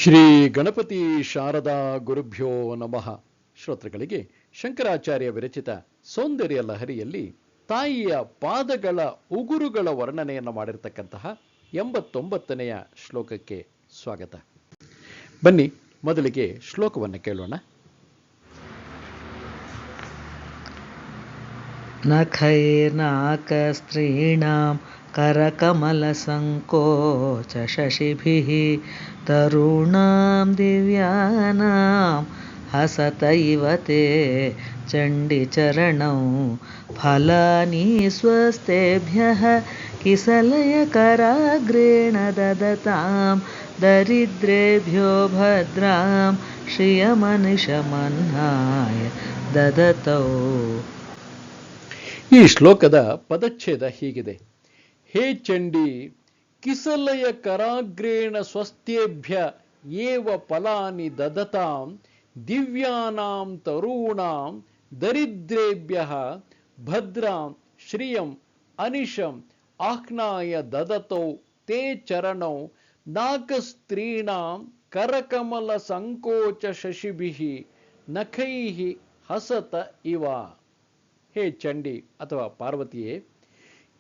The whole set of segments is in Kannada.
ಶ್ರೀ ಗಣಪತಿ ಶಾರದಾ ಗುರುಭ್ಯೋ ನಮಃ. ಶ್ರೋತೃಗಳಿಗೆ ಶಂಕರಾಚಾರ್ಯ ವಿರಚಿತ ಸೌಂದರ್ಯ ಲಹರಿಯಲ್ಲಿ ತಾಯಿಯ ಪಾದಗಳ ಉಗುರುಗಳ ವರ್ಣನೆಯನ್ನು ಮಾಡಿರ್ತಕ್ಕಂತಹ 89ನೆಯ ಶ್ಲೋಕಕ್ಕೆ ಸ್ವಾಗತ. ಬನ್ನಿ ಮೊದಲಿಗೆ ಶ್ಲೋಕವನ್ನು ಕೇಳೋಣ. ನಖೈರ್ನಾಕಸ್ತ್ರೀಣಾಂ करकमलसङ्कोच शशिभिः तरूणां दिव्यानां हसत इव ते चण्डिचरणौ फलानि स्वस्तेभ्यः किसलयकराग्रेण ददतां दरिद्रेभ्यो भद्रां श्रियमनिशमन्नाय ददतौ. ಈ ಶ್ಲೋಕದ ಪದಚ್ಛೇದ ಹೀಗಿದೆ: ಹೇ ಚಂಡಿ, ಕಿಸಲಯ ಕರಾಗ್ರೇಣ ಸ್ವಸ್ತ್ಯೇಭ್ಯ ಏವ ಫಲಾನಿ ದದತಾಂ ದಿವ್ಯಾನಾಂ ತರೂಣಾಂ ದರಿದ್ರೇಭ್ಯಃ ಭದ್ರಾಂ ಶ್ರಿಯಂ ಅನಿಶಂ ಆಹ್ನಾಯ ದದತೌ ತೇ ಚರಣೌ ನಾಕಸ್ತ್ರೀಣಾಂ ಕರಕಮಲ ಸಂಕೋಚ ಶಶಿಭಿಃ ನಖೈಃ ಹಸತ ಇವ. ಹೇ ಚಂಡಿ ಅಥವಾ ಪಾರ್ವತಿಯೇ,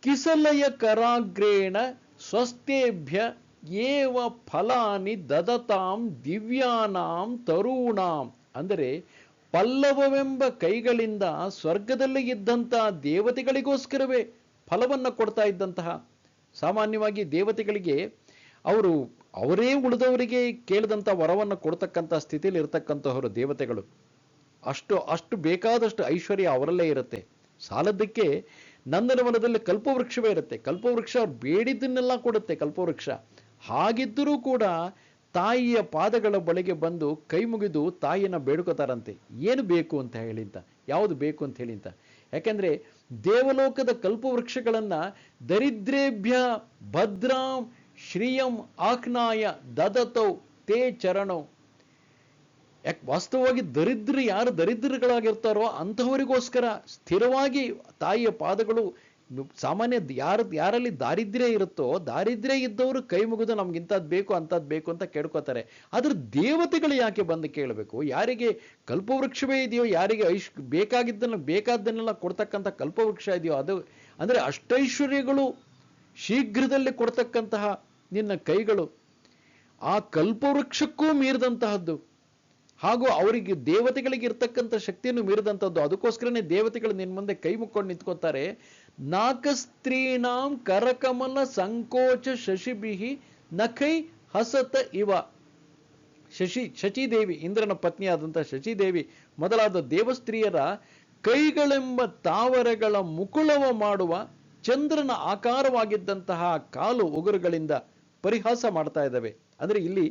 ಕಿಸಲಯ ಕರಾಗ್ರೇಣ ಸ್ವಸ್ತೆಭ್ಯ ಏವ ಫಲಾನಿ ದದತಾಂ ದಿವ್ಯಾನಾಂ ತರೂಣಾಂ, ಅಂದರೆ ಪಲ್ಲವವೆಂಬ ಕೈಗಳಿಂದ ಸ್ವರ್ಗದಲ್ಲಿ ಇದ್ದಂಥ ದೇವತೆಗಳಿಗೋಸ್ಕರವೇ ಫಲವನ್ನು ಕೊಡ್ತಾ ಇದ್ದಂತಹ, ಸಾಮಾನ್ಯವಾಗಿ ದೇವತೆಗಳಿಗೆ ಅವರೇ ಉಳಿದವರಿಗೆ ಕೇಳಿದಂಥ ವರವನ್ನು ಕೊಡ್ತಕ್ಕಂಥ ಸ್ಥಿತಿಯಲ್ಲಿ ಇರತಕ್ಕಂತಹವರು ದೇವತೆಗಳು. ಅಷ್ಟು ಬೇಕಾದಷ್ಟು ಐಶ್ವರ್ಯ ಅವರಲ್ಲೇ ಇರುತ್ತೆ. ಸಾಲದಕ್ಕೆ ನಂದನವನದಲ್ಲಿ ಕಲ್ಪವೃಕ್ಷವೇ ಇರುತ್ತೆ. ಕಲ್ಪವೃಕ್ಷ ಅವ್ರು ಬೇಡಿದ್ದನ್ನೆಲ್ಲ ಕೊಡುತ್ತೆ ಕಲ್ಪವೃಕ್ಷ. ಹಾಗಿದ್ದರೂ ಕೂಡ ತಾಯಿಯ ಪಾದಗಳ ಬಳಿಗೆ ಬಂದು ಕೈ ಮುಗಿದು ತಾಯಿನ ಬೇಡ್ಕೋತಾರಂತೆ. ಏನು ಬೇಕು ಅಂತ ಹೇಳಿಂತ, ಯಾವುದು ಬೇಕು ಅಂತ ಹೇಳಿಂತ. ಯಾಕೆಂದ್ರೆ ದೇವಲೋಕದ ಕಲ್ಪವೃಕ್ಷಗಳನ್ನ ದರಿದ್ರೇಭ್ಯ ಭದ್ರಾಂ ಶ್ರಿಯಂ ಆಖ್ನಾಯ ದದತೌ ತೇ ಚರಣೌ. ಯಾಕೆ ವಾಸ್ತವವಾಗಿ ಯಾರು ದರಿದ್ರಗಳಾಗಿರ್ತಾರೋ ಅಂಥವರಿಗೋಸ್ಕರ ಸ್ಥಿರವಾಗಿ ತಾಯಿಯ ಪಾದಗಳು, ಸಾಮಾನ್ಯ ಯಾರಲ್ಲಿ ದಾರಿದ್ರ್ಯ ಇರುತ್ತೋ ದಾರಿದ್ರ್ಯ ಇದ್ದವರು ಕೈ ಮುಗಿದು ನಮ್ಗೆ ಇಂಥದ್ದು ಬೇಕು ಅಂಥದ್ದು ಬೇಕು ಅಂತ ಕೇಳ್ಕೊತಾರೆ. ಆದ್ರೆ ದೇವತೆಗಳು ಯಾಕೆ ಬಂದು ಕೇಳಬೇಕು? ಯಾರಿಗೆ ಕಲ್ಪವೃಕ್ಷವೇ ಇದೆಯೋ, ಯಾರಿಗೆ ಬೇಕಾದ್ದನ್ನೆಲ್ಲ ಕೊಡ್ತಕ್ಕಂಥ ಕಲ್ಪವೃಕ್ಷ ಇದೆಯೋ, ಅದು ಅಂದ್ರೆ ಅಷ್ಟೈಶ್ವರ್ಯಗಳು ಶೀಘ್ರದಲ್ಲಿ ಕೊಡ್ತಕ್ಕಂತಹ ನಿನ್ನ ಕೈಗಳು ಆ ಕಲ್ಪವೃಕ್ಷಕ್ಕೂ ಮೀರಿದಂತಹದ್ದು, ಹಾಗೂ ಅವರಿಗೆ ದೇವತೆಗಳಿಗೆ ಇರ್ತಕ್ಕಂಥ ಶಕ್ತಿಯನ್ನು ಮೀರಿದಂಥದ್ದು. ಅದಕ್ಕೋಸ್ಕರನೇ ದೇವತೆಗಳು ನಿನ್ನ ಮುಂದೆ ಕೈ ಮುಕ್ಕೊಂಡು ನಿಂತ್ಕೋತಾರೆ. ನಾಕಸ್ತ್ರೀಣಾಂ ಕರಕಮಲ ಸಂಕೋಚ ಶಶಿಭಿಹಿ ನಖೈ ಹಸತ ಇವ. ಶಚಿದೇವಿ, ಇಂದ್ರನ ಪತ್ನಿಯಾದಂಥ ಶಚಿದೇವಿ ಮೊದಲಾದ ದೇವಸ್ತ್ರೀಯರ ಕೈಗಳೆಂಬ ತಾವರೆಗಳ ಮುಕುಳವ ಮಾಡುವ ಚಂದ್ರನ ಆಕಾರವಾಗಿದ್ದಂತಹ ಕಾಲು ಉಗುರುಗಳಿಂದ ಪರಿಹಾಸ ಮಾಡ್ತಾ ಇದ್ದಾವೆ. ಅಂದ್ರೆ ಇಲ್ಲಿ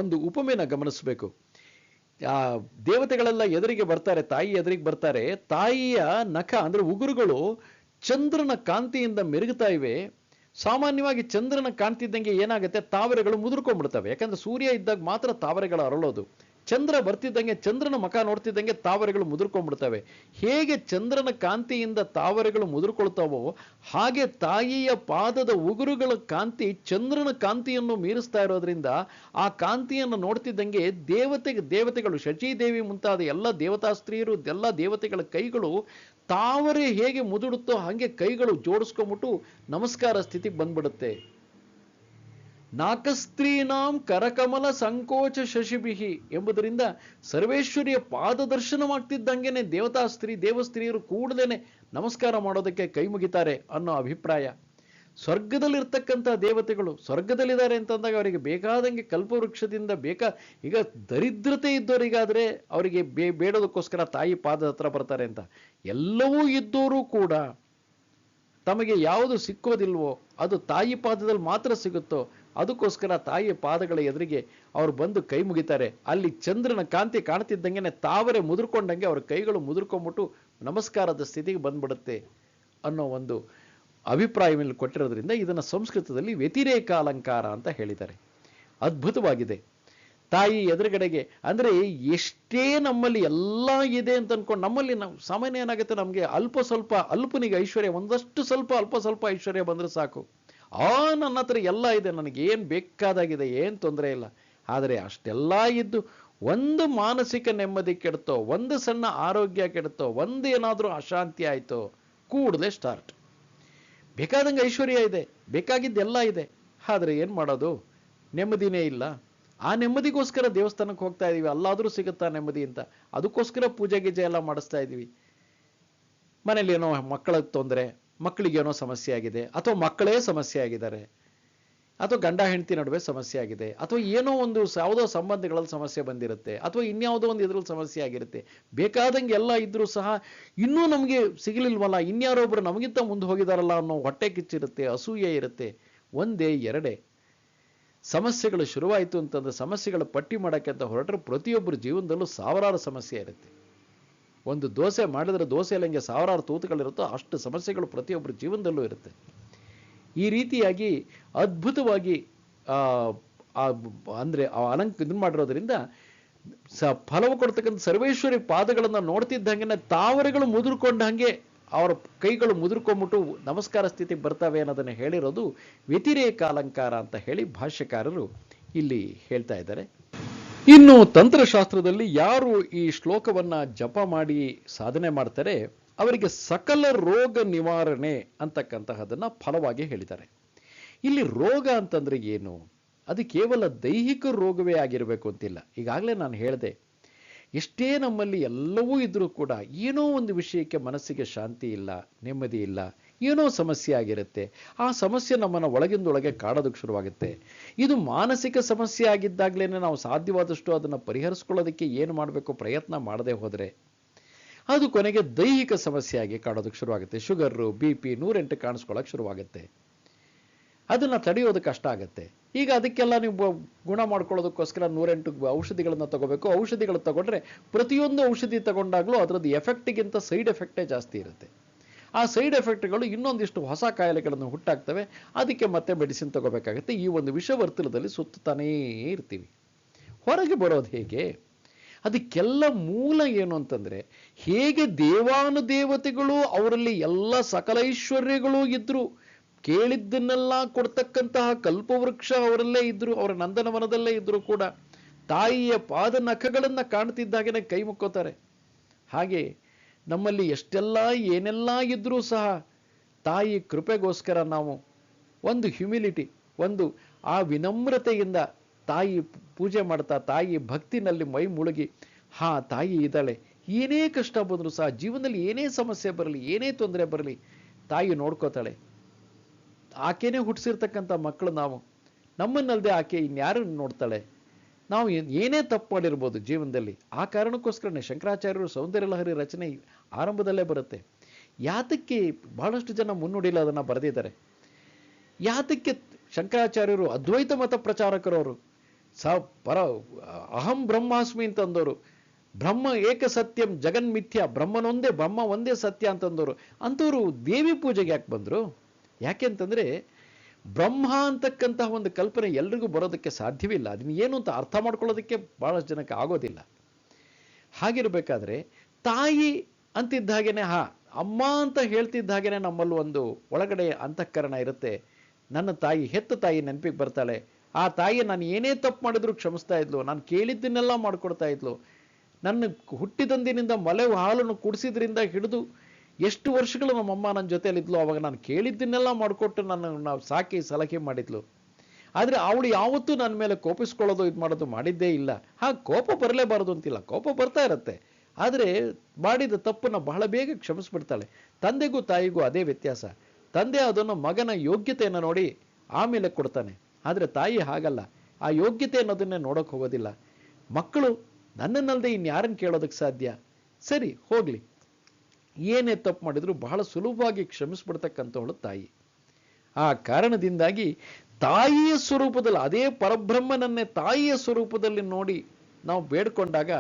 ಒಂದು ಉಪಮೆನ ಗಮನಿಸಬೇಕು. ದೇವತೆಗಳೆಲ್ಲ ಎದುರಿಗೆ ಬರ್ತಾರೆ, ತಾಯಿ ಎದುರಿಗೆ ಬರ್ತಾರೆ. ತಾಯಿಯ ನಖ ಅಂದ್ರೆ ಉಗುರುಗಳು ಚಂದ್ರನ ಕಾಂತಿಯಿಂದ ಮೆರುಗುತ್ತಾ ಇವೆ. ಸಾಮಾನ್ಯವಾಗಿ ಚಂದ್ರನ ಕಾಣ್ತಿದ್ದಂಗೆ ಏನಾಗುತ್ತೆ, ತಾವರೆಗಳು ಮುದುರ್ಕೊಂಡ್ಬಿಡ್ತವೆ. ಯಾಕಂದ್ರೆ ಸೂರ್ಯ ಇದ್ದಾಗ ಮಾತ್ರ ತಾವರೆಗಳು ಅರಳೋದು. ಚಂದ್ರ ಬರ್ತಿದ್ದಂಗೆ, ಚಂದ್ರನ ಮುಖ ನೋಡ್ತಿದ್ದಂಗೆ ತಾವರೆಗಳು ಮುದುರ್ಕೊಂಡ್ಬಿಡ್ತವೆ. ಹೇಗೆ ಚಂದ್ರನ ಕಾಂತಿಯಿಂದ ತಾವರೆಗಳು ಮುದುರ್ಕೊಳ್ತಾವೋ ಹಾಗೆ ತಾಯಿಯ ಪಾದದ ಉಗುರುಗಳ ಕಾಂತಿ ಚಂದ್ರನ ಕಾಂತಿಯನ್ನು ಮೀರಿಸ್ತಾ ಇರೋದ್ರಿಂದ ಆ ಕಾಂತಿಯನ್ನು ನೋಡ್ತಿದ್ದಂಗೆ ದೇವತೆಗಳು ಶಚೀದೇವಿ ಮುಂತಾದ ಎಲ್ಲ ದೇವತಾ ಸ್ತ್ರೀಯರು, ಎಲ್ಲ ದೇವತೆಗಳ ಕೈಗಳು ತಾವರೆ ಹೇಗೆ ಮುದುಡುತ್ತೋ ಹಾಗೆ ಕೈಗಳು ಜೋಡಿಸ್ಕೊಂಡ್ಬಿಟ್ಟು ನಮಸ್ಕಾರ ಸ್ಥಿತಿಗೆ ಬಂದ್ಬಿಡುತ್ತೆ. ನಾಕಸ್ತ್ರೀಣಾಂ ಕರಕಮಲ ಸಂಕೋಚ ಶಶಿಭಿಹಿ ಎಂಬುದರಿಂದ ಸರ್ವೇಶ್ವರಿಯ ಪಾದದರ್ಶನವಾಗ್ತಿದ್ದಂಗೆನೆ ದೇವಸ್ತ್ರೀಯರು ಕೂಡಲೇನೆ ನಮಸ್ಕಾರ ಮಾಡೋದಕ್ಕೆ ಕೈ ಮುಗಿತಾರೆ ಅನ್ನೋ ಅಭಿಪ್ರಾಯ. ಸ್ವರ್ಗದಲ್ಲಿರ್ತಕ್ಕಂಥ ದೇವತೆಗಳು ಸ್ವರ್ಗದಲ್ಲಿದ್ದಾರೆ ಅಂತಂದಾಗ ಅವರಿಗೆ ಬೇಕಾದಂಗೆ ಕಲ್ಪವೃಕ್ಷದಿಂದ ಈಗ ದರಿದ್ರತೆ ಇದ್ದವರಿಗಾದ್ರೆ ಅವರಿಗೆ ಬೇಡೋದಕ್ಕೋಸ್ಕರ ತಾಯಿ ಪಾದದ ಹತ್ರ ಬರ್ತಾರೆ ಅಂತ. ಎಲ್ಲವೂ ಇದ್ದವರು ಕೂಡ ತಮಗೆ ಯಾವುದು ಸಿಕ್ಕೋದಿಲ್ವೋ ಅದು ತಾಯಿ ಪಾದದಲ್ಲಿ ಮಾತ್ರ ಸಿಗುತ್ತೋ ಅದಕ್ಕೋಸ್ಕರ ತಾಯಿಯ ಪಾದಗಳ ಎದುರಿಗೆ ಅವ್ರು ಬಂದು ಕೈ ಮುಗಿತಾರೆ. ಅಲ್ಲಿ ಚಂದ್ರನ ಕಾಂತಿ ಕಾಣ್ತಿದ್ದಂಗೆನೆ ತಾವರೆ ಮುದುರ್ಕೊಂಡಂಗೆ ಅವ್ರ ಕೈಗಳು ಮುದುರ್ಕೊಂಡ್ಬಿಟ್ಟು ನಮಸ್ಕಾರದ ಸ್ಥಿತಿಗೆ ಬಂದ್ಬಿಡುತ್ತೆ ಅನ್ನೋ ಒಂದು ಅಭಿಪ್ರಾಯವನ್ನು ಕೊಟ್ಟಿರೋದ್ರಿಂದ ಇದನ್ನ ಸಂಸ್ಕೃತದಲ್ಲಿ ವ್ಯತಿರೇಕ ಅಲಂಕಾರ ಅಂತ ಹೇಳಿದ್ದಾರೆ. ಅದ್ಭುತವಾಗಿದೆ. ತಾಯಿ ಎದುರುಗಡೆಗೆ ಅಂದ್ರೆ ಎಷ್ಟೇ ನಮ್ಮಲ್ಲಿ ಎಲ್ಲ ಇದೆ ಅಂತ ಅನ್ಕೊಂಡು ನಮ್ಮಲ್ಲಿ ನಾವು ಸಾಮಾನ್ಯ ಏನಾಗುತ್ತೆ, ನಮ್ಗೆ ಅಲ್ಪನಿಗೆ ಐಶ್ವರ್ಯ ಒಂದಷ್ಟು ಅಲ್ಪ ಸ್ವಲ್ಪ ಐಶ್ವರ್ಯ ಬಂದ್ರೆ ಸಾಕು. ನನ್ನ ಹತ್ರ ಎಲ್ಲ ಇದೆ, ನನಗೆ ಏನ್ ಬೇಕಾದಾಗಿದೆ, ಏನ್ ತೊಂದರೆ ಇಲ್ಲ. ಆದರೆ ಅಷ್ಟೆಲ್ಲ ಇದ್ದು ಒಂದು ಮಾನಸಿಕ ನೆಮ್ಮದಿ ಕೆಡ್ತೋ, ಒಂದು ಸಣ್ಣ ಆರೋಗ್ಯ ಕೆಡ್ತೋ, ಒಂದು ಏನಾದರೂ ಅಶಾಂತಿ ಆಯಿತೋ, ಕೂಡಲೇ ಸ್ಟಾರ್ಟ್. ಬೇಕಾದಂಗೆ ಐಶ್ವರ್ಯ ಇದೆ, ಬೇಕಾಗಿದ್ದೆಲ್ಲ ಇದೆ, ಆದರೆ ಏನು ಮಾಡೋದು? ನೆಮ್ಮದಿನೇ ಇಲ್ಲ. ಆ ನೆಮ್ಮದಿಗೋಸ್ಕರ ದೇವಸ್ಥಾನಕ್ಕೆ ಹೋಗ್ತಾ ಇದ್ದೀವಿ, ಅಲ್ಲಾದರೂ ಸಿಗುತ್ತಾ ನೆಮ್ಮದಿ ಅಂತ, ಅದಕ್ಕೋಸ್ಕರ ಪೂಜೆ ಗೀಜೆ ಎಲ್ಲ ಮಾಡಿಸ್ತಾ ಇದ್ದೀವಿ. ಮನೇಲಿ ಏನೋ ಮಕ್ಕಳ ತೊಂದರೆ, ಮಕ್ಕಳಿಗೇನೋ ಸಮಸ್ಯೆ ಆಗಿದೆ, ಅಥವಾ ಮಕ್ಕಳೇ ಸಮಸ್ಯೆ ಆಗಿದ್ದಾರೆ, ಅಥವಾ ಗಂಡ ಹೆಂಡತಿ ನಡುವೆ ಸಮಸ್ಯೆ ಆಗಿದೆ, ಅಥವಾ ಏನೋ ಒಂದು ಯಾವುದೋ ಸಂಬಂಧಗಳಲ್ಲಿ ಸಮಸ್ಯೆ ಬಂದಿರುತ್ತೆ, ಅಥವಾ ಇನ್ಯಾವುದೋ ಒಂದು ಇದ್ರಲ್ಲಿ ಸಮಸ್ಯೆ ಆಗಿರುತ್ತೆ. ಬೇಕಾದಂಗೆ ಎಲ್ಲ ಇದ್ರೂ ಸಹ ಇನ್ನೂ ನಮಗೆ ಸಿಗಲಿಲ್ವಲ್ಲ, ಇನ್ಯಾರೊಬ್ರು ನಮಗಿಂತ ಮುಂದೆ ಹೋಗಿದಾರಲ್ಲ ಅನ್ನೋ ಹೊಟ್ಟೆ ಕಿಚ್ಚಿರುತ್ತೆ, ಅಸೂಯೆ ಇರುತ್ತೆ. ಒಂದೇ ಎರಡೇ ಸಮಸ್ಯೆಗಳು ಶುರುವಾಯಿತು ಅಂತಂದ್ರೆ ಸಮಸ್ಯೆಗಳ ಪಟ್ಟಿ ಮಾಡೋಕ್ಕೆ ಅಂತ ಹೊರಟ್ರೆ ಪ್ರತಿಯೊಬ್ಬರ ಜೀವನದಲ್ಲೂ ಸಾವಿರಾರು ಸಮಸ್ಯೆ ಇರುತ್ತೆ. ಒಂದು ದೋಸೆ ಮಾಡಿದ್ರೆ ದೋಸೆಯಲ್ಲಿ ಹೆಂಗೆ ಸಾವಿರಾರು ತೂತುಗಳಿರುತ್ತೋ ಅಷ್ಟು ಸಮಸ್ಯೆಗಳು ಪ್ರತಿಯೊಬ್ಬರ ಜೀವನದಲ್ಲೂ ಇರುತ್ತೆ. ಈ ರೀತಿಯಾಗಿ ಅದ್ಭುತವಾಗಿ ಅಂದರೆ ಇದನ್ನು ಮಾಡಿರೋದ್ರಿಂದ ಫಲವು ಕೊಡ್ತಕ್ಕಂಥ ಸರ್ವೇಶ್ವರಿ ಪಾದಗಳನ್ನು ನೋಡ್ತಿದ್ದಂಗೆ ತಾವರೆಗಳು ಮುದುರ್ಕೊಂಡ ಹಾಗೆ ಅವರ ಕೈಗಳು ಮುದುರ್ಕೊಂಡ್ಬಿಟ್ಟು ನಮಸ್ಕಾರ ಸ್ಥಿತಿಗೆ ಬರ್ತವೆ ಅನ್ನೋದನ್ನು ಹೇಳಿರೋದು ವ್ಯತಿರೇಕ ಅಲಂಕಾರ ಅಂತ ಹೇಳಿ ಭಾಷ್ಯಕಾರರು ಇಲ್ಲಿ ಹೇಳ್ತಾ ಇದ್ದಾರೆ. ಇನ್ನು ತಂತ್ರಶಾಸ್ತ್ರದಲ್ಲಿ ಯಾರು ಈ ಶ್ಲೋಕವನ್ನ ಜಪ ಮಾಡಿ ಸಾಧನೆ ಮಾಡ್ತಾರೆ ಅವರಿಗೆ ಸಕಲ ರೋಗ ನಿವಾರಣೆ ಅಂತಕ್ಕಂತಹದನ್ನ ಫಲವಾಗಿ ಹೇಳಿದ್ದಾರೆ. ಇಲ್ಲಿ ರೋಗ ಅಂತಂದ್ರೆ ಏನು? ಅದು ಕೇವಲ ದೈಹಿಕ ರೋಗವೇ ಆಗಿರಬೇಕು ಅಂತಿಲ್ಲ. ಈಗಾಗಲೇ ನಾನು ಹೇಳಿದೆ, ಎಷ್ಟೇ ನಮ್ಮಲ್ಲಿ ಎಲ್ಲವೂ ಇದ್ರೂ ಕೂಡ ಏನೋ ಒಂದು ವಿಷಯಕ್ಕೆ ಮನಸ್ಸಿಗೆ ಶಾಂತಿ ಇಲ್ಲ, ನೆಮ್ಮದಿ ಇಲ್ಲ, ಏನೋ ಸಮಸ್ಯೆ ಆಗಿರುತ್ತೆ. ಆ ಸಮಸ್ಯೆ ನಮ್ಮನ್ನು ಒಳಗಿಂದೊಳಗೆ ಕಾಡೋದಕ್ಕೆ ಶುರುವಾಗುತ್ತೆ. ಇದು ಮಾನಸಿಕ ಸಮಸ್ಯೆ ಆಗಿದ್ದಾಗಲೇ ನಾವು ಸಾಧ್ಯವಾದಷ್ಟು ಅದನ್ನು ಪರಿಹರಿಸ್ಕೊಳ್ಳೋದಕ್ಕೆ ಏನು ಮಾಡಬೇಕು ಪ್ರಯತ್ನ ಮಾಡದೆ ಹೋದರೆ ಅದು ಕೊನೆಗೆ ದೈಹಿಕ ಸಮಸ್ಯೆಯಾಗಿ ಕಾಡೋದಕ್ಕೆ ಶುರುವಾಗುತ್ತೆ. ಶುಗರು, BP 108 ಕಾಣಿಸ್ಕೊಳ್ಳೋಕೆ ಶುರುವಾಗುತ್ತೆ. ಅದನ್ನು ತಡೆಯೋದು ಕಷ್ಟ ಆಗುತ್ತೆ. ಈಗ ಅದಕ್ಕೆಲ್ಲ ನೀವು ಗುಣ ಮಾಡ್ಕೊಳ್ಳೋದಕ್ಕೋಸ್ಕರ 108 ಔಷಧಿಗಳನ್ನು ತಗೋಬೇಕು. ಔಷಧಿಗಳು ತಗೊಂಡ್ರೆ ಪ್ರತಿಯೊಂದು ಔಷಧಿ ತಗೊಂಡಾಗಲೂ ಅದರದ್ದು ಎಫೆಕ್ಟ್ಗಿಂತ ಸೈಡ್ ಎಫೆಕ್ಟೇ ಜಾಸ್ತಿ ಇರುತ್ತೆ. ಆ ಸೈಡ್ ಎಫೆಕ್ಟ್ಗಳು ಇನ್ನೊಂದಿಷ್ಟು ಹೊಸ ಕಾಯಿಲೆಗಳನ್ನು ಹುಟ್ಟಾಕ್ತವೆ. ಅದಕ್ಕೆ ಮತ್ತೆ ಮೆಡಿಸಿನ್ ತಗೋಬೇಕಾಗುತ್ತೆ. ಈ ಒಂದು ವಿಷವರ್ತುಲದಲ್ಲಿ ಸುತ್ತಾನೇ ಇರ್ತೀವಿ. ಹೊರಗೆ ಬರೋದು ಹೇಗೆ? ಅದಕ್ಕೆಲ್ಲ ಮೂಲ ಏನು ಅಂತಂದ್ರೆ, ಹೇಗೆ ದೇವಾನುದೇವತೆಗಳು ಅವರಲ್ಲಿ ಎಲ್ಲ ಸಕಲ ಐಶ್ವರ್ಯಗಳು ಇದ್ರು, ಕೇಳಿದ್ದನ್ನೆಲ್ಲ ಕೊಡ್ತಕ್ಕಂತಹ ಕಲ್ಪವೃಕ್ಷ ಅವರಲ್ಲೇ ಇದ್ರು, ಅವರ ನಂದನವನದಲ್ಲೇ ಇದ್ರು ಕೂಡ ತಾಯಿಯ ಪಾದ ನಖಗಳನ್ನ ಕಾಣ್ತಿದ್ದಾಗೇನೆ ಕೈ ಮುಕ್ಕೋತಾರೆ. ಹಾಗೆ ನಮ್ಮಲ್ಲಿ ಎಷ್ಟೆಲ್ಲ ಏನೆಲ್ಲ ಇದ್ರೂ ಸಹ ತಾಯಿ ಕೃಪೆಗೋಸ್ಕರ ನಾವು ಒಂದು ಹ್ಯುಮಿಲಿಟಿ, ಒಂದು ಆ ವಿನಮ್ರತೆಯಿಂದ ತಾಯಿ ಪೂಜೆ ಮಾಡ್ತಾ ತಾಯಿ ಭಕ್ತಿನಲ್ಲಿ ಮೈ ಮುಳುಗಿ, ಹಾ ತಾಯಿ ಇದ್ದಾಳೆ, ಏನೇ ಕಷ್ಟ ಬಂದರೂ ಸಹ ಜೀವನದಲ್ಲಿ ಏನೇ ಸಮಸ್ಯೆ ಬರಲಿ, ಏನೇ ತೊಂದರೆ ಬರಲಿ, ತಾಯಿ ನೋಡ್ಕೋತಾಳೆ. ಆಕೆನೇ ಹುಟ್ಟಿಸಿರ್ತಕ್ಕಂಥ ಮಕ್ಕಳು ನಾವು, ನಮ್ಮನ್ನಲ್ಲದೆ ಆಕೆ ಇನ್ಯಾರು ನೋಡ್ತಾಳೆ? ನಾವು ಏನೇ ತಪ್ಪು ಮಾಡಿರ್ಬೋದು ಜೀವನದಲ್ಲಿ. ಆ ಕಾರಣಕ್ಕೋಸ್ಕರನೇ ಶಂಕರಾಚಾರ್ಯರು ಸೌಂದರ್ಯ ಲಹರಿ ರಚನೆ ಆರಂಭದಲ್ಲೇ ಬರುತ್ತೆ. ಯಾತಕ್ಕೆ ಬಹಳಷ್ಟು ಜನ ಮುನ್ನುಡಿಲ್ಲ ಅದನ್ನು ಬರೆದಿದ್ದಾರೆ. ಯಾತಕ್ಕೆ ಶಂಕರಾಚಾರ್ಯರು ಅದ್ವೈತ ಮತ ಪ್ರಚಾರಕರವರು, ಅಹಂ ಬ್ರಹ್ಮಾಸ್ಮಿ ಅಂತಂದವರು, ಬ್ರಹ್ಮ ಏಕ ಸತ್ಯಂ ಜಗನ್ಮಿಥ್ಯ, ಬ್ರಹ್ಮ ಒಂದೇ ಸತ್ಯ ಅಂತಂದವರು, ಅಂಥವ್ರು ದೇವಿ ಪೂಜೆಗೆ ಯಾಕೆ ಬಂದರು? ಯಾಕೆ ಅಂತಂದರೆ ಬ್ರಹ್ಮ ಅಂತಕ್ಕಂತಹ ಒಂದು ಕಲ್ಪನೆ ಎಲ್ರಿಗೂ ಬರೋದಕ್ಕೆ ಸಾಧ್ಯವಿಲ್ಲ. ಅದನ್ನ ಏನು ಅಂತ ಅರ್ಥ ಮಾಡ್ಕೊಳ್ಳೋದಕ್ಕೆ ಬಹಳಷ್ಟು ಜನಕ್ಕೆ ಆಗೋದಿಲ್ಲ. ಹಾಗಿರ್ಬೇಕಾದ್ರೆ ತಾಯಿ ಅಂತಿದ್ದ ಹಾಗೇನೆ, ಅಮ್ಮ ಅಂತ ಹೇಳ್ತಿದ್ದ ಹಾಗೇನೆ ನಮ್ಮಲ್ಲಿ ಒಂದು ಒಳಗಡೆ ಅಂತಃಕರಣ ಇರುತ್ತೆ. ನನ್ನ ತಾಯಿ, ಹೆತ್ತ ತಾಯಿ ನೆನಪಿಗೆ ಬರ್ತಾಳೆ. ಆ ತಾಯಿ ನಾನು ಏನೇ ತಪ್ಪು ಮಾಡಿದ್ರು ಕ್ಷಮಿಸ್ತಾ ಇದ್ಲು, ನಾನು ಕೇಳಿದ್ದನ್ನೆಲ್ಲ ಮಾಡ್ಕೊಡ್ತಾ ಇದ್ಲು. ನನ್ನ ಹುಟ್ಟಿದಂದಿನಿಂದ ಮಲೆ ಹಾಲನ್ನು ಕುಡಿಸಿದ್ರಿಂದ ಹಿಡಿದು ಎಷ್ಟು ವರ್ಷಗಳು ನಮ್ಮಮ್ಮ ನನ್ನ ಜೊತೆಯಲ್ಲಿದ್ಲು. ಅವಾಗ ನಾನು ಕೇಳಿದ್ದನ್ನೆಲ್ಲ ಮಾಡಿಕೊಟ್ಟು ನಾವು ಸಾಕಿ ಸಲಹೆ ಮಾಡಿದ್ಲು. ಆದರೆ ಅವಳು ಯಾವತ್ತೂ ನನ್ನ ಮೇಲೆ ಕೋಪಿಸ್ಕೊಳ್ಳೋದು ಇದು ಮಾಡೋದು ಮಾಡಿದ್ದೇ ಇಲ್ಲ. ಕೋಪ ಬರಲೇಬಾರದು ಅಂತಿಲ್ಲ, ಕೋಪ ಬರ್ತಾ ಇರುತ್ತೆ. ಆದರೆ ಮಾಡಿದ ತಪ್ಪನ್ನು ಬಹಳ ಬೇಗ ಕ್ಷಮಿಸ್ಬಿಡ್ತಾಳೆ. ತಂದೆಗೂ ತಾಯಿಗೂ ಅದೇ ವ್ಯತ್ಯಾಸ. ತಂದೆ ಅದನ್ನು ಮಗನ ಯೋಗ್ಯತೆಯನ್ನು ನೋಡಿ ಆಮೇಲೆ ಕೊಡ್ತಾನೆ. ಆದರೆ ತಾಯಿ ಹಾಗಲ್ಲ, ಆ ಯೋಗ್ಯತೆ ಅನ್ನೋದನ್ನೇ ನೋಡೋಕೆ ಹೋಗೋದಿಲ್ಲ. ಮಕ್ಕಳು ನನ್ನನ್ನಲ್ಲದೆ ಇನ್ಯಾರನ್ನು ಕೇಳೋದಕ್ಕೆ ಸಾಧ್ಯ? ಸರಿ ಹೋಗ್ಲಿ, ಏನೇ ತಪ್ಪು ಮಾಡಿದ್ರು ಬಹಳ ಸುಲಭವಾಗಿ ಕ್ಷಮಿಸ್ಬಿಡ್ತಕ್ಕಂಥವಳು ತಾಯಿ. ಆ ಕಾರಣದಿಂದಾಗಿ ತಾಯಿಯ ಸ್ವರೂಪದಲ್ಲಿ, ಅದೇ ಪರಬ್ರಹ್ಮನನ್ನೇ ತಾಯಿಯ ಸ್ವರೂಪದಲ್ಲಿ ನೋಡಿ ನಾವು ಬೇಡ್ಕೊಂಡಾಗ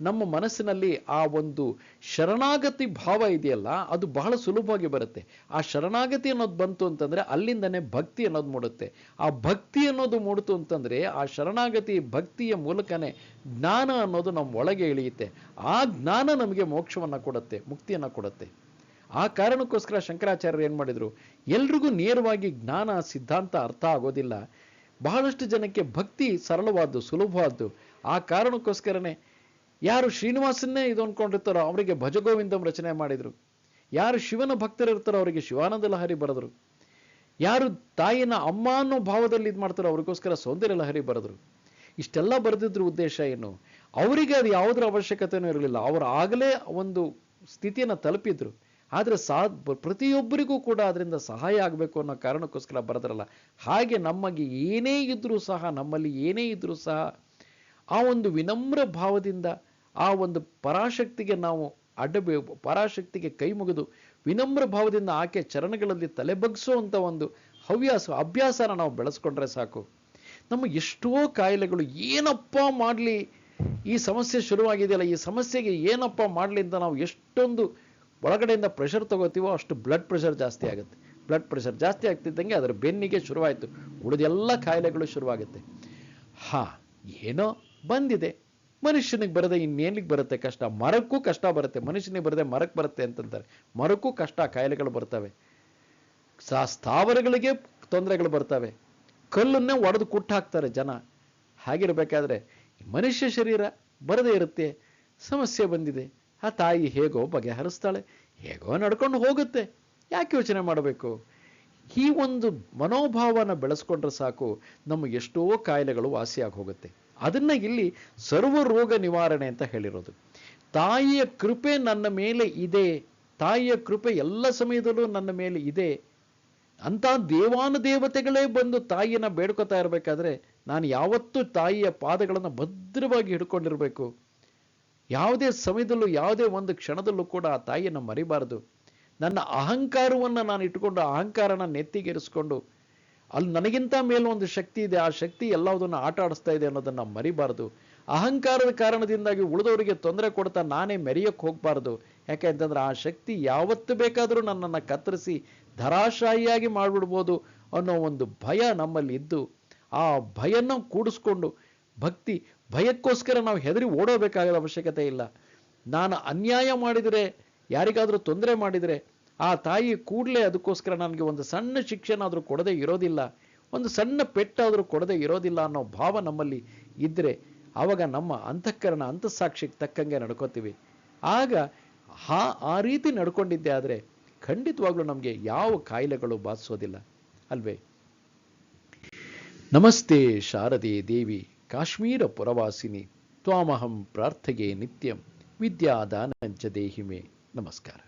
ನಮ್ಮ ಮನಸ್ಸಿನಲ್ಲಿ ಆ ಒಂದು ಶರಣಾಗತಿ ಭಾವ ಇದೆಯಲ್ಲ, ಅದು ಬಹಳ ಸುಲಭವಾಗಿ ಬರುತ್ತೆ. ಆ ಶರಣಾಗತಿ ಅನ್ನೋದು ಬಂತು ಅಂತಂದ್ರೆ ಅಲ್ಲಿಂದನೇ ಭಕ್ತಿ ಅನ್ನೋದು ಮೂಡುತ್ತೆ. ಆ ಭಕ್ತಿ ಅನ್ನೋದು ಮೂಡಿತು ಅಂತಂದ್ರೆ ಆ ಶರಣಾಗತಿ ಭಕ್ತಿಯ ಮೂಲಕನೇ ಜ್ಞಾನ ಅನ್ನೋದು ನಮ್ಮ ಒಳಗೆ ಇಳಿಯುತ್ತೆ. ಆ ಜ್ಞಾನ ನಮಗೆ ಮೋಕ್ಷವನ್ನು ಕೊಡುತ್ತೆ, ಮುಕ್ತಿಯನ್ನು ಕೊಡುತ್ತೆ. ಆ ಕಾರಣಕ್ಕೋಸ್ಕರ ಶಂಕರಾಚಾರ್ಯರು ಏನು ಮಾಡಿದ್ರು, ಎಲ್ರಿಗೂ ನೇರವಾಗಿ ಜ್ಞಾನ ಸಿದ್ಧಾಂತ ಅರ್ಥ ಆಗೋದಿಲ್ಲ. ಬಹಳಷ್ಟು ಜನಕ್ಕೆ ಭಕ್ತಿ ಸರಳವಾದ್ದು, ಸುಲಭವಾದ್ದು. ಆ ಕಾರಣಕ್ಕೋಸ್ಕರನೇ ಯಾರು ಶ್ರೀನಿವಾಸನ್ನೇ ಇದು ಅನ್ಕೊಂಡಿರ್ತಾರೋ ಅವರಿಗೆ ಭಜಗೋವಿಂದಂ ರಚನೆ ಮಾಡಿದ್ರು. ಯಾರು ಶಿವನ ಭಕ್ತರಿರ್ತಾರೋ ಅವರಿಗೆ ಶಿವಾನಂದ ಲಹರಿ ಬರೆದ್ರು. ಯಾರು ತಾಯಿನ ಅಮ್ಮ ಅನ್ನೋ ಭಾವದಲ್ಲಿ ಇದು ಮಾಡ್ತಾರೋ ಅವ್ರಿಗೋಸ್ಕರ ಸೌಂದರ್ಯ ಲಹರಿ ಬರೆದ್ರು. ಇಷ್ಟೆಲ್ಲ ಬರೆದಿದ್ರ ಉದ್ದೇಶ ಏನು? ಅವರಿಗೆ ಅದು ಯಾವುದರ ಅವಶ್ಯಕತೆನೂ ಇರಲಿಲ್ಲ. ಅವರು ಆಗಲೇ ಒಂದು ಸ್ಥಿತಿಯನ್ನು ತಲುಪಿದ್ರು. ಆದರೆ ಪ್ರತಿಯೊಬ್ಬರಿಗೂ ಕೂಡ ಅದರಿಂದ ಸಹಾಯ ಆಗಬೇಕು ಅನ್ನೋ ಕಾರಣಕ್ಕೋಸ್ಕರ ಬರೆದ್ರಲ್ಲ. ಹಾಗೆ ನಮಗೆ ಏನೇ ಇದ್ರೂ ಸಹ, ನಮ್ಮಲ್ಲಿ ಏನೇ ಇದ್ರೂ ಸಹ ಆ ಒಂದು ವಿನಮ್ರ ಭಾವದಿಂದ ಆ ಒಂದು ಪರಾಶಕ್ತಿಗೆ ನಾವು ಪರಾಶಕ್ತಿಗೆ ಕೈ ಮುಗಿದು ವಿನಮ್ರ ಭಾವದಿಂದ ಆಕೆ ಚರಣಗಳಲ್ಲಿ ತಲೆ ಬಗ್ಗಿಸುವಂಥ ಒಂದು ಅಭ್ಯಾಸನ ನಾವು ಬೆಳೆಸ್ಕೊಂಡ್ರೆ ಸಾಕು. ನಮ್ಮ ಎಷ್ಟೋ ಕಾಯಿಲೆಗಳು ಏನಪ್ಪ ಮಾಡಲಿ, ಈ ಸಮಸ್ಯೆ ಶುರುವಾಗಿದೆಯಲ್ಲ, ಈ ಸಮಸ್ಯೆಗೆ ಏನಪ್ಪ ಮಾಡಲಿ ಅಂತ ನಾವು ಎಷ್ಟೊಂದು ಒಳಗಡೆಯಿಂದ ಪ್ರೆಷರ್ ತಗೋತೀವೋ ಅಷ್ಟು ಬ್ಲಡ್ ಪ್ರೆಷರ್ ಜಾಸ್ತಿ ಆಗುತ್ತೆ. ಬ್ಲಡ್ ಪ್ರೆಷರ್ ಜಾಸ್ತಿ ಆಗ್ತಿದ್ದಂಗೆ ಅದರ ಬೆನ್ನಿಗೆ ಶುರುವಾಯಿತು, ಉಳಿದೆಲ್ಲ ಕಾಯಿಲೆಗಳು ಶುರುವಾಗುತ್ತೆ. ಏನೋ ಬಂದಿದೆ, ಮನುಷ್ಯನಿಗೆ ಬರದೆ ಇನ್ನೇನಿಗೆ ಬರುತ್ತೆ ಕಷ್ಟ? ಮರಕ್ಕೂ ಕಷ್ಟ ಬರುತ್ತೆ, ಮನುಷ್ಯನಿಗೆ ಬರದೆ ಮರಕ್ಕೆ ಬರುತ್ತೆ ಅಂತಂತಾರೆ. ಮರಕ್ಕೂ ಕಷ್ಟ, ಕಾಯಿಲೆಗಳು ಬರ್ತವೆ. ಸ್ಥಾವರಗಳಿಗೆ ತೊಂದರೆಗಳು ಬರ್ತವೆ. ಕಲ್ಲನ್ನೇ ಒಡೆದು ಕುಟ್ಟಾಕ್ತಾರೆ ಜನ. ಹಾಗಿರ್ಬೇಕಾದ್ರೆ ಮನುಷ್ಯ ಶರೀರ ಬರದೇ ಇರುತ್ತೆ, ಸಮಸ್ಯೆ ಬಂದಿದೆ, ಆ ತಾಯಿ ಹೇಗೋ ಬಗೆಹರಿಸ್ತಾಳೆ, ಹೇಗೋ ನಡ್ಕೊಂಡು ಹೋಗುತ್ತೆ, ಯಾಕೆ ಯೋಚನೆ ಮಾಡಬೇಕು? ಈ ಒಂದು ಮನೋಭಾವನ ಬೆಳೆಸ್ಕೊಂಡ್ರೆ ಸಾಕು, ನಮ್ಮ ಎಷ್ಟೋ ಕಾಯಿಲೆಗಳು ವಾಸಿಯಾಗಿ ಹೋಗುತ್ತೆ. ಅದನ್ನ ಇಲ್ಲಿ ಸರ್ವ ರೋಗ ನಿವಾರಣೆ ಅಂತ ಹೇಳಿರೋದು. ತಾಯಿಯ ಕೃಪೆ ನನ್ನ ಮೇಲೆ ಇದೆ, ತಾಯಿಯ ಕೃಪೆ ಎಲ್ಲ ಸಮಯದಲ್ಲೂ ನನ್ನ ಮೇಲೆ ಇದೆ ಅಂತ ದೇವಾನುದೇವತೆಗಳೇ ಬಂದು ತಾಯಿಯನ್ನ ಬೇಡ್ಕೊತಾ ಇರಬೇಕಾದ್ರೆ ನಾನು ಯಾವತ್ತೂ ತಾಯಿಯ ಪಾದಗಳನ್ನು ಭದ್ರವಾಗಿ ಹಿಡ್ಕೊಂಡಿರ್ಬೇಕು. ಯಾವುದೇ ಸಮಯದಲ್ಲೂ, ಯಾವುದೇ ಒಂದು ಕ್ಷಣದಲ್ಲೂ ಕೂಡ ಆ ತಾಯಿಯನ್ನು ಮರಿಬಾರದು. ನನ್ನ ಅಹಂಕಾರವನ್ನು ನಾನು ಇಟ್ಕೊಂಡು, ಅಹಂಕಾರನ ನೆತ್ತಿಗೇರಿಸ್ಕೊಂಡು, ಅಲ್ಲಿ ನನಗಿಂತ ಮೇಲೆ ಒಂದು ಶಕ್ತಿ ಇದೆ, ಆ ಶಕ್ತಿ ಎಲ್ಲದನ್ನು ಆಟ ಆಡಿಸ್ತಾ ಇದೆ ಅನ್ನೋದನ್ನ ಮರಿಬಾರದು. ಅಹಂಕಾರದ ಕಾರಣದಿಂದಾಗಿ ಉಳಿದವರಿಗೆ ತೊಂದರೆ ಕೊಡ್ತಾ ನಾನೇ ಮೆರೆಯಕ್ಕೆ ಹೋಗ್ಬಾರ್ದು. ಯಾಕೆ ಅಂತಂದ್ರೆ ಆ ಶಕ್ತಿ ಯಾವತ್ತು ಬೇಕಾದರೂ ನನ್ನನ್ನು ಕತ್ತರಿಸಿ ಧರಾಶಾಹಿಯಾಗಿ ಮಾಡಿಬಿಡ್ಬೋದು ಅನ್ನೋ ಒಂದು ಭಯ ನಮ್ಮಲ್ಲಿ ಇದ್ದು, ಆ ಭಯನ ಕೂಡಿಸ್ಕೊಂಡು ಭಯಕ್ಕೋಸ್ಕರ ನಾವು ಹೆದರಿ ಓಡೋಬೇಕಾದ ಅವಶ್ಯಕತೆ ಇಲ್ಲ. ನಾನು ಅನ್ಯಾಯ ಮಾಡಿದರೆ, ಯಾರಿಗಾದರೂ ತೊಂದರೆ ಮಾಡಿದರೆ ಆ ತಾಯಿ ಕೂಡಲೇ ಅದಕ್ಕೋಸ್ಕರ ನನಗೆ ಒಂದು ಸಣ್ಣ ಶಿಕ್ಷೆನಾದರೂ ಕೊಡದೇ ಇರೋದಿಲ್ಲ, ಒಂದು ಸಣ್ಣ ಪೆಟ್ಟಾದರೂ ಕೊಡದೇ ಇರೋದಿಲ್ಲ ಅನ್ನೋ ಭಾವ ನಮ್ಮಲ್ಲಿ ಇದ್ದರೆ ಆವಾಗ ನಮ್ಮ ಅಂತಃಕರಣ ಅಂತಃಸಾಕ್ಷಿಗೆ ತಕ್ಕಂಗೆ ನಡ್ಕೋತೀವಿ. ಆಗ ಆ ರೀತಿ ನಡ್ಕೊಂಡಿದ್ದೆ ಆದರೆ ಖಂಡಿತವಾಗ್ಲೂ ನಮಗೆ ಯಾವ ಕಾಯಿಲೆಗಳು ಬಾಧಿಸೋದಿಲ್ಲ ಅಲ್ವೇ? ನಮಸ್ತೆ ಶಾರದೆ ದೇವಿ ಕಾಶ್ಮೀರ ಪುರವಾಸಿನಿ ತ್ವಾಮಹಂ ಪ್ರಾರ್ಥಗೆ ನಿತ್ಯಂ ವಿದ್ಯಾದಾನಂಚ ದೇಹಿಮೆ. ನಮಸ್ಕಾರ.